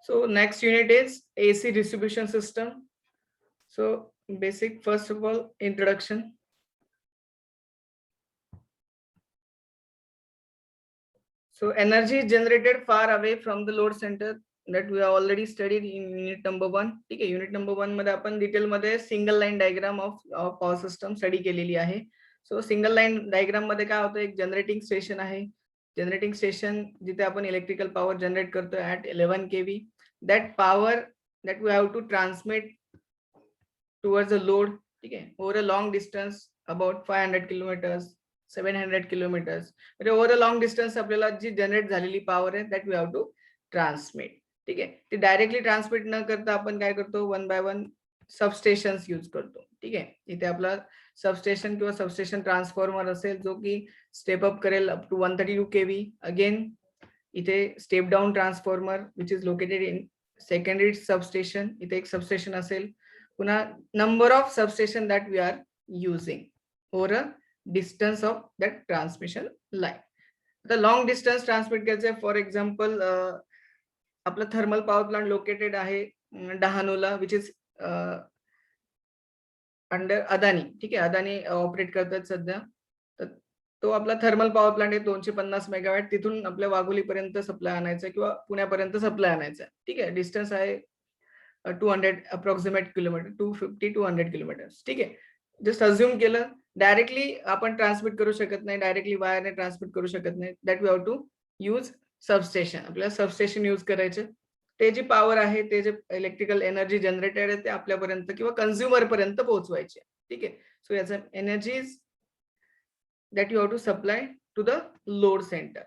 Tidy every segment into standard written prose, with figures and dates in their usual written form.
So next unit is AC distribution system. So basic, first of all, introduction. So energy is generated far away from the load center that we have already studied in unit number 1. ठीक आहे, unit number 1 मध्ये आपण detail मध्ये single line diagram of power system study केलेली आहे. So single line diagram मध्ये काय होतं, एक जनरेटिंग स्टेशन आहे. जनरेटिंग स्टेशन जिथे आपण इलेक्ट्रिकल पॉवर जनरेट करतो at 11 kV. That power that we have to transmit towards the load. ठीक आहे, over a long distance about 500 kilometres 700 kilometres. म्हणजे ओव्हर अ लॉंग डिस्टन्स आपल्याला जी जनरेट झालेली पॉवर आहे that we have to transmit. ठीक आहे, ती डायरेक्टली ट्रान्समिट न करता आपण काय करतो, 1 by 1 सबस्टेशन्स यूज करतो. ठीक आहे, इथे आपला सबस्टेशन किंवा सबस्टेशन ट्रान्सफॉर्मर असेल जो की स्टेप अप करेल अप टू 132 kV. अगेन इथे step down transformer which is located in secondary substation. इथे एक सबस्टेशन असेल. पुन्हा number of substation that we are using over a distance of that transmission line. आता लॉंग डिस्टन्स ट्रान्समिट करायचं, for example आपलं thermal power plant located आहे डहाणूला, which is under Adani. ठीक आहे, अदानी ऑपरेट करतात सध्या. तर तो आपला थर्मल पॉवर प्लांट आहे 250 मेगावॅट. तिथून आपल्या वाघोलीपर्यंत सप्लाय आणायचा किंवा पुण्यापर्यंत सप्लाय आणायचा. ठीक आहे, डिस्टन्स आहे 200 अप्रॉक्सिमेट किलोमीटर, 250 to 100 किलोमीटर्स. ठीक आहे, जस्ट अज्युम केलं. डायरेक्टली आपण ट्रान्समिट करू शकत नाही, डायरेक्टली वायरने ट्रान्समिट करू शकत नाही. That we have to use substation. आपल्याला सबस्टेशन यूज करायचे. ते जी पॉवर आहे, ते जे इलेक्ट्रिकल एनर्जी जनरेटेड आहे ते आपल्यापर्यंत किंवा कन्झ्युमर पर्यंत पोहोचवायचे. ठीक आहे, सो याचा energy is that you have to supply to the load centre.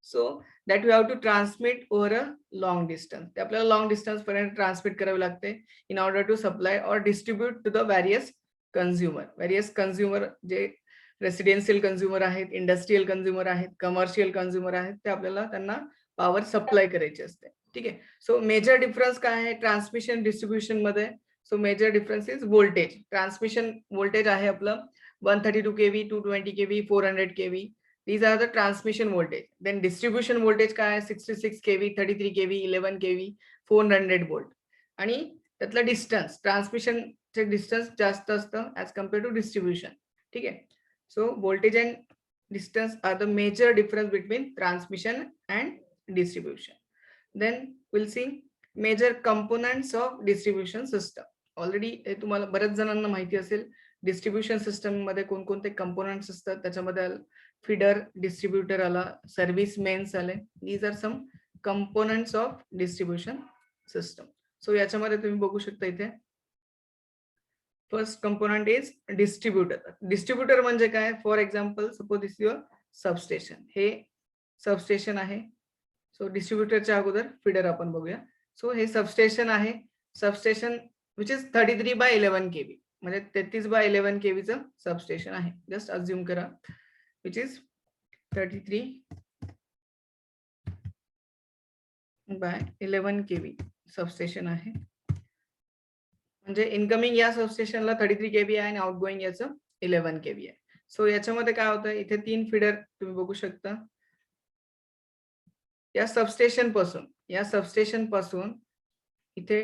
So that you have to transmit over a long distance. ते आपल्याला लॉंग डिस्टन्स पर्यंत ट्रान्समिट करावे लागते in order to supply or distribute to the various consumer. Various consumer जे residential consumer आहेत, industrial consumer आहेत, commercial consumer आहेत, ते आपल्याला त्यांना पॉवर सप्लाय करायची असते. ठीक आहे, सो मेजर डिफरन्स काय आहे ट्रान्समिशन डिस्ट्रीब्युशन मध्ये. So major difference is voltage. Transmission voltage आहे आपलं 132 kV, 220 kV, 400 kV. These are the transmission voltage. Then distribution voltage काय आहे 66 kV, 33 kV, 11 kV, 400 volt. आणि त्यातला डिस्टन्स, ट्रान्समिशनचे डिस्टन्स जास्त असतं ऍज कम्पेअर टू डिस्ट्रीब्युशन. ठीक आहे, so voltage and distance are the major difference between transmission and distribution. Then we'll see major components of distribution system. Already हे तुम्हाला बऱ्याच जणांना माहिती असेल. डिस्ट्रीब्युशन सिस्टम मध्ये कोणकोणते कंपोनेंट्स असतात, त्याच्यामध्ये फीडर डिस्ट्रीब्युटर आला, सर्व्हिस मेन्स आले. These are some components of distribution system. So याच्यामध्ये तुम्ही बघू शकता इथे first component is distributor. Distributor म्हणजे काय, for example suppose this your substation. हे सबस्टेशन आहे. सो डिस्ट्रीब्युटरच्या अगोदर फीडर आपण बघूया. सो हे सबस्टेशन आहे. Substation which is 33 by 11 kV, म्हणजे 33 by 11 kV चं सबस्टेशन आहे. जस्ट अज्युम करा which is 33 by 11 kV substation आहे. म्हणजे इनकमिंग या सबस्टेशनला 33 kV आहे आणि आउटगोइंग याचं 11 kV आहे. सो याच्यामध्ये काय होतं, इथे 3 फीडर तुम्ही बघू शकता. या सबस्टेशन पासून इथे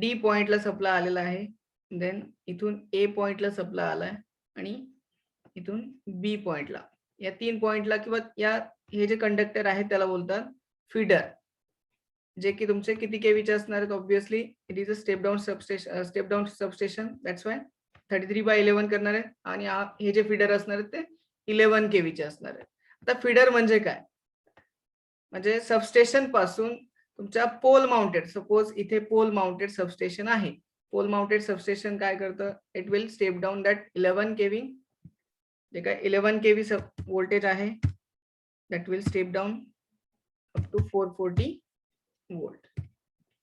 डी पॉइंटला सप्लाय आलेला आहे. देन इथून ए पॉइंटला सप्लाय आलाय आणि इथून बी पॉइंटला. या 3 पॉइंटला किंवा या हे जे कंडक्टर आहे त्याला बोलतात फीडर, जे की तुमचे किती केवीचे असणार आहेत. Obviously it is a step down substation. That's why 33 by 11 करणार आहे. आणि हे जे फीडर असणार आहेत ते 11 kV चे असणार आहेत. आता फीडर म्हणजे काय, म्हणजे सबस्टेशन पासून तुमच्या पोल माउंटेड, सपोज इथे पोल माउंटेड सबस्टेशन आहे. पोल माउंटेड सबस्टेशन काय करतं, it will step down that 11 kV, जे काय 11 kV व्होल्टेज आहे that will step down up to 440 volt.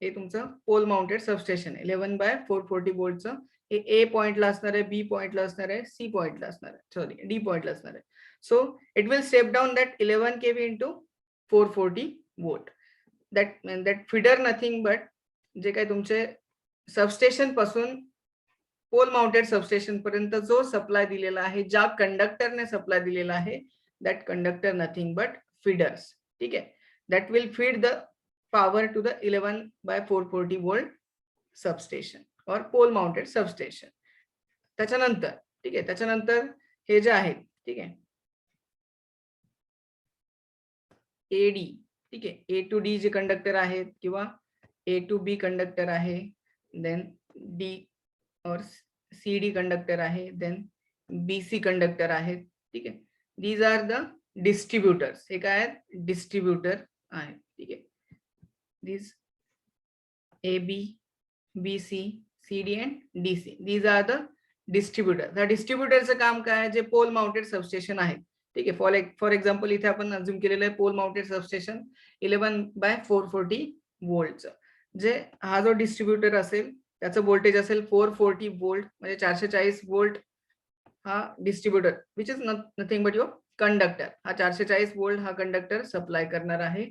हे तुमचं पोल माउंटेड सबस्टेशन आहे. 11 by 440 वोल्टचं. हे ए पॉइंटला असणार आहे, बी पॉइंटला असणार आहे, सी पॉइंटला असणार आहे, सॉरी डी पॉइंटला असणार आहे. So it will step down that 11 kV into 440 volt. That feeder nothing but जे काही तुमचे सबस्टेशन पासून पोल माउंटेड सबस्टेशन पर्यंत जो सप्लाय दिलेला आहे, ज्या कंडक्टरने सप्लाय दिलेला आहे, that conductor nothing but feeders. ठीक आहे, that will feed the power to the 11/440 volt substation or pole mounted substation. त्याच्यानंतर ठीक आहे, त्याच्यानंतर हे जे आहेत ठीक आहे, एडी ठीक आहे, ए टू डी जे कंडक्टर आहेत किंवा ए टू बी कंडक्टर आहे, then D or C D conductor आहे, देन बी सी कंडक्टर आहेत ठीक आहे. These are the distributors. हे काय आहेत? डिस्ट्रीब्युटर आहेत ठीक आहे. These A B B C C D and D C, these are the distributor. ह्या डिस्ट्रीब्युटरचं काम काय आहे? जे पोल माउंटेड सबस्टेशन आहे ठीक आहे. फॉर एक्झाम्पल इथे आपण अज्युम केलेलं आहे पोल माउंटेड सबस्टेशन 11/440 वोल्टचं. जे हा जो डिस्ट्रीब्युटर असेल त्याचं व्होल्टेज असेल 440 वोल्ट, म्हणजे 440 वोल्ट हा distributor which is nothing but your conductor. हा 440 वोल्ट हा कंडक्टर सप्लाय करणार आहे.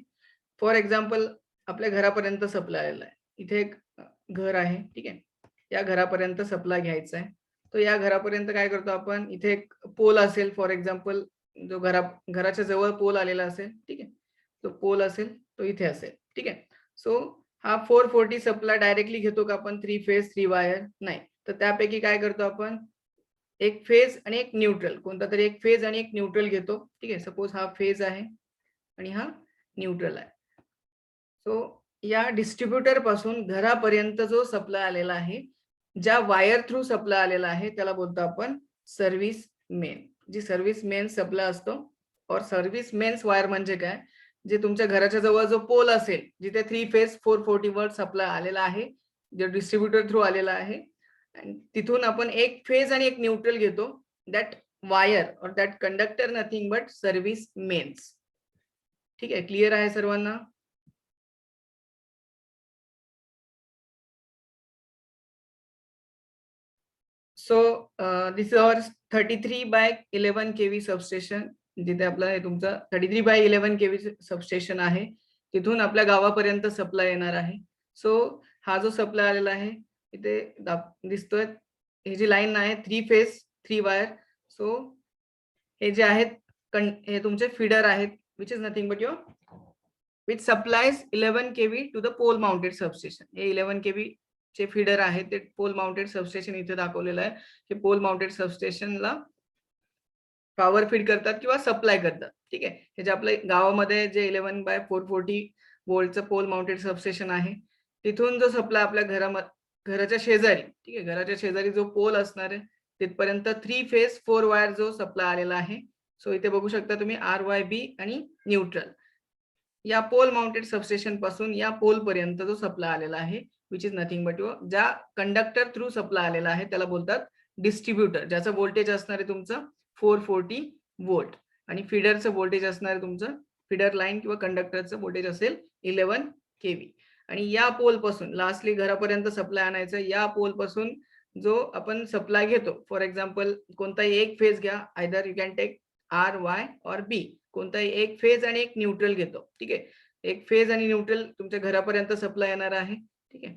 फॉर एक्झाम्पल आपल्या घरापर्यंत सप्लाय आलेला आहे. इथे एक घर आहे ठीक आहे, या घरापर्यंत सप्लाय घ्यायचा आहे. तो या घरापर्यंत काय करतो आपण, इथे एक पोल असेल फॉर एक्झाम्पल, जो घराच्या जवळ पोल आलेला असेल ठीक आहे, तो पोल असेल तो इथे असेल ठीक आहे. सो हा 440 सप्लाय डायरेक्टली घेतो का आपण 3 फेज 3 वायर? नाही. तर त्यापैकी काय करतो आपण, एक फेज आणि एक न्यूट्रल, कोणता तरी एक फेज आणि एक न्यूट्रल घेतो ठीक आहे. सपोज हा फेज आहे आणि हा न्यूट्रल आहे. सो या डिस्ट्रीब्युटर पासून घरापर्यंत जो सप्लाय आलेला आहे, ज्या वायर थ्रू सप्लाय आलेला आहे त्याला बोलतो आपण सर्व्हिस मेन. जी सर्व्हिस मेन सप्लाय असतो, और सर्व्हिस मेन्स वायर म्हणजे काय, जे तुमच्या घराच्या जवळ जो पोल असेल जिथे 3 फेज 440 वोल्ट सप्लाय आलेला आहे, जे डिस्ट्रीब्युटर थ्रू आलेला आहे, तिथून आपण एक फेज आणि एक न्यूट्रल घेतो. That wire or that conductor nothing but service mains. ठीक आहे, क्लिअर आहे सर्वांना? So this is our 33/11 kV substation, जिथे आपलं हे तुमचं 33/11 kV सबस्टेशन आहे. तिथून आपल्या गावापर्यंत सप्लाय येणार आहे. सो हा जो सप्लाय आलेला आहे इथे दिसतोय, ही जी लाईन आहे 3 फेज 3 वायर. सो हे जे आहेत हे तुमचे फीडर आहेत, which is nothing but your which supplies 11 kV to the pole mounted substation. हे 11 kV चे फीडर आहे ते पोल माउंटेड सबस्टेशन इथे दाखवलेलं आहे. हे पोल माउंटेड सबस्टेशनला पॉवर फीड करतात किंवा सप्लाय करतात. ठीक आहे, हे जे आपल्या गावामध्ये जे 11/440 वोल्टचं पोल माउंटेड सबस्टेशन आहे, तिथून जो सप्लाय आपल्या घराच्या शेजारी ठीक आहे, घराच्या शेजारी जो पोल असणार आहे तिथपर्यंत 3 फेज 4 वायर जो सप्लाय आलेला आहे. सो इथे बघू शकता तुम्ही RYB आणि न्यूट्रल. या पोल माउंटेड सबस्टेशन पासून या पोल पर्यंत जो सप्लाय आलेला आहे, विच इज नथिंग बट ज्या कंडक्टर थ्रू सप्लाय आलेला आहे त्याला बोलतात डिस्ट्रीब्युटर, ज्याचं व्होल्टेज असणार आहे तुमचं 440 वोल्ट आणि फीडरचं व्होल्टेज असणार आहे तुमचं, फीडर लाईन किंवा कंडक्टरचं व्होल्टेज असेल 11 kV. आणि या पोल पासून लास्टली घरापर्यंत सप्लाय आणायचं. या पोल पासून जो आपण सप्लाय घेतो, फॉर एक्झाम्पल कोणताही एक फेज घ्या, either you can take RY or B, कोणताही एक फेज आणि एक न्यूट्रल घेतो. ठीक आहे, एक फेज आणि न्यूट्रल तुमच्या घरापर्यंत सप्लाय येणार आहे. ठीक आहे,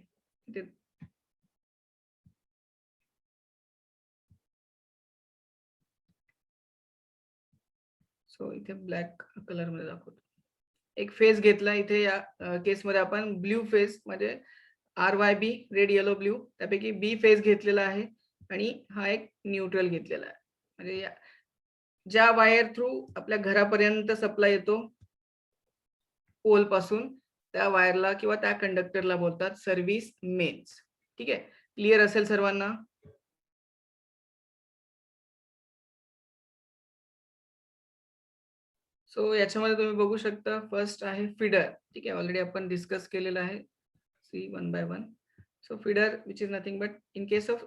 सो इथे ब्लॅक कलर मध्ये दाखवतो. एक फेज घेतला इथे, या केस मध्ये आपण ब्ल्यू फेज म्हणजे RYB रेड येलो ब्ल्यू, त्यापैकी बी फेज घेतलेला आहे आणि हा एक न्यूट्रल घेतलेला आहे. म्हणजे ज्या वायर थ्रू आपल्या घरापर्यंत सप्लाय येतो पोल पासून, त्या वायरला किंवा त्या कंडक्टरला बोलतात सर्व्हिस मेन्स. ठीक आहे, क्लिअर असेल सर्वांना? सो याच्यामध्ये तुम्ही बघू शकता, फर्स्ट आहे फीडर. ठीक आहे, ऑलरेडी आपण डिस्कस केलेलं आहे C 1 by 1. So feeder which is nothing but in case of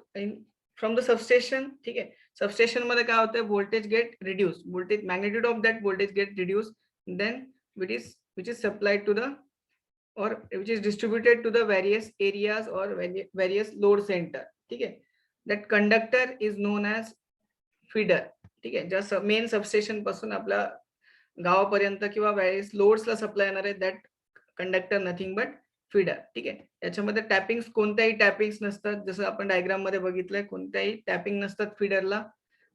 from the substation. ठीक आहे, सबस्टेशन मध्ये काय होतं, voltage get reduce, voltage magnitude of that voltage get reduce, then which is supplied to the or which is distributed to the various areas or various load center. ठीक आहे, that conductor is known as feeder. ठीक आहे, ज्या main substation पासून आपल्या गावापर्यंत किंवा various लोड्सला supply येणार आहे, that conductor nothing but feeder. ठीक आहे, याच्यामध्ये टॅपिंग्स, कोणत्याही टॅपिंग्स नसतात, जसं आपण डायग्राम मध्ये बघितलंय, कोणत्याही टॅपिंग नसतात फीडरला.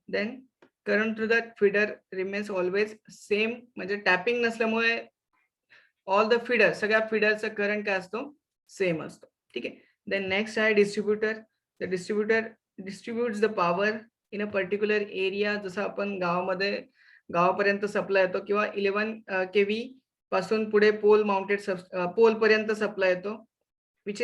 Then current through that feeder remains always same, म्हणजे टॅपिंग नसल्यामुळे ऑल द फीडर, सगळ्या फीडरचा करंट काय असतो, सेम असतो. ठीक आहे. देन नेक्स्ट आहे distributor. The distributor distributes the power in a particular area. जसं आपण गावापर्यंत सप्लाय येतो किंवा 11 kV पासून पुढे पोल माउंटेड पोल पर्यंत सप्लाय येतो, विच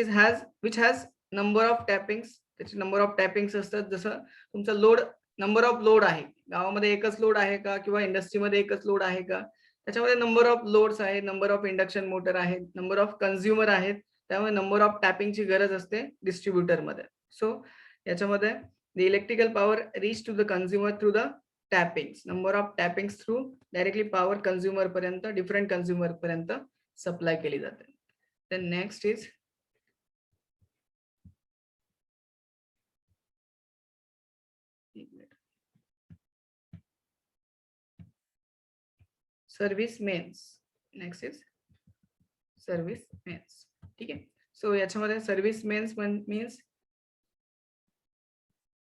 हॅज नंबर ऑफ टॅपिंग्स. त्याचे नंबर ऑफ टॅपिंग्स असतात. जसं तुमचा लोड, नंबर ऑफ लोड आहे, गावामध्ये एकच लोड आहे का किंवा इंडस्ट्रीमध्ये एकच लोड आहे का, त्याच्यामध्ये नंबर ऑफ लोड्स आहे, नंबर ऑफ इंडक्शन मोटर आहेत, नंबर ऑफ कन्झ्युमर आहेत, त्यामुळे नंबर ऑफ टॅपिंगची गरज असते डिस्ट्रीब्युटरमध्ये. सो याच्यामध्ये the electrical power reach to the consumer through the tappings, number of tappings through directly power consumer पर्यंत, डिफरंट कन्झ्युमर पर्यंत सप्लाय केली जाते. Then next is service mains. Next is service mains. ठीक आहे. सो याच्यामध्ये service mains means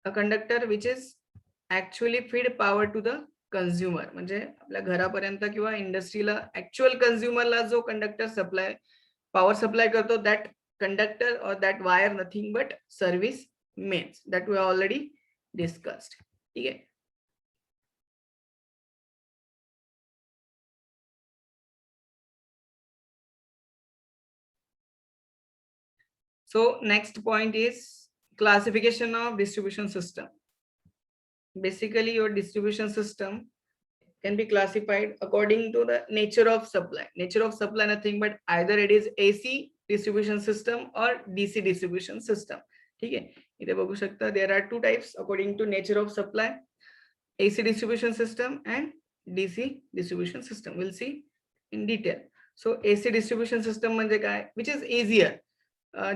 a conductor which is actually feed power to the consumer. म्हणजे आपल्या घरापर्यंत किंवा इंडस्ट्रीला ऍक्च्युअल कन्झ्युमरला जो कंडक्टर पॉवर सप्लाय करतो, that conductor or that wire nothing but service mains, that we already discussed. ठीक आहे. So next point is classification of distribution system. Basically your distribution system can be classified according to the nature of supply. Nature of supply nothing but either it is AC distribution system or DC distribution system. ठीक आहे. इथे बघू शकता there are two types according to nature of supply, AC distribution system and DC distribution system. We'll see in detail. So AC distribution system म्हणजे काय, which is easier.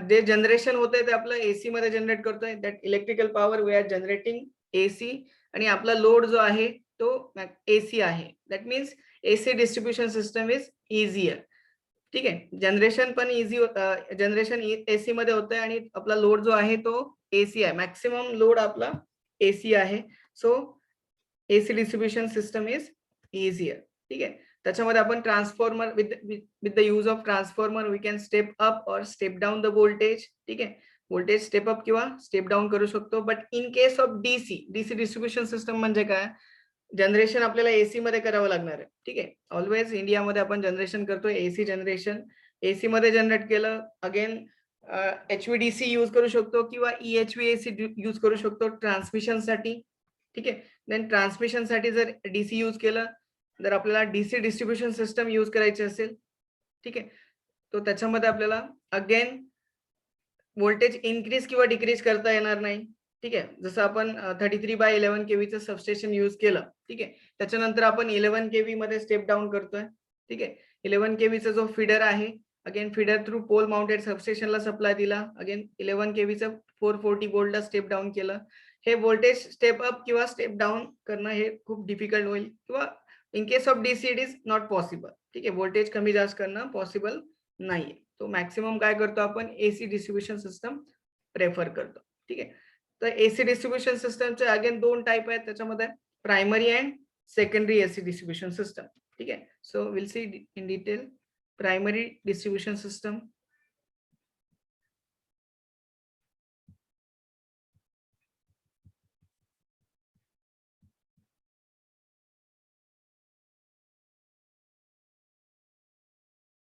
जे generation होतंय ते आपलं एसी मध्ये जनरेट करतोय, that electrical power we are generating AC, आणि आपला लोड जो आहे तो एसी आहे. That means AC distribution system is easier. ठीक आहे. जनरेशन पण जनरेशन एसी मध्ये होतंय आणि आपला लोड जो आहे तो एसी आहे, मॅक्सिमम लोड आपला एसी आहे. So AC distribution system is easier. ठीक आहे. त्याच्यामध्ये आपण transformer with the use of transformer we can step up or step down the voltage. ठीक आहे. व्होल्टेज स्टेप अप किंवा स्टेप डाउन करू शकतो. But in case of DC distribution system म्हणजे काय, जनरेशन आपल्याला एसी मध्ये करावं लागणार आहे. ठीक आहे. ऑलवेज इंडियामध्ये आपण जनरेशन करतो एसी जनरेशन. एसी मध्ये जनरेट केलं, अगेन HVDC यूज करू शकतो किंवा EHVAC यूज करू शकतो ट्रान्समिशन साठी. ठीक आहे. देन ट्रान्समिशन साठी जर डीसी यूज केलं, जर आपल्याला डीसी डिस्ट्रीब्युशन सिस्टम यूज करायची असेल, ठीक आहे, तो त्याच्यामध्ये आपल्याला अगेन व्होल्टेज इन्क्रीज किंवा डिक्रीज करता येणार नाही. ठीक आहे. जसं आपण 33/11 kV सबस्टेशन यूज केलं, ठीक आहे, त्याच्यानंतर आपण 11 kV मध्ये स्टेप डाऊन करतोय. ठीक आहे. 11 kV चा जो फीडर आहे, again feeder through pole mounted सबस्टेशनला सप्लाय दिला, अगेन 11 kV चा 440 व्होल्टला स्टेप डाऊन केलं. हे व्होल्टेज स्टेप अप किंवा स्टेप डाऊन करणं हे खूप डिफिकल्ट होईल, किंवा in case of DC it is not possible. ठीक आहे. व्होल्टेज कमी जास्त करणं पॉसिबल नाहीये. तो मॅक्सिमम काय करतो आपण, एसी डिस्ट्रीब्युशन सिस्टम प्रेफर करतो. ठीक आहे. तर एसी डिस्ट्रीब्युशन सिस्टमचे अगेन दोन टाइप आहेत, त्याच्यामध्ये primary and secondary AC distribution system. ठीक आहे. So will see in detail primary distribution system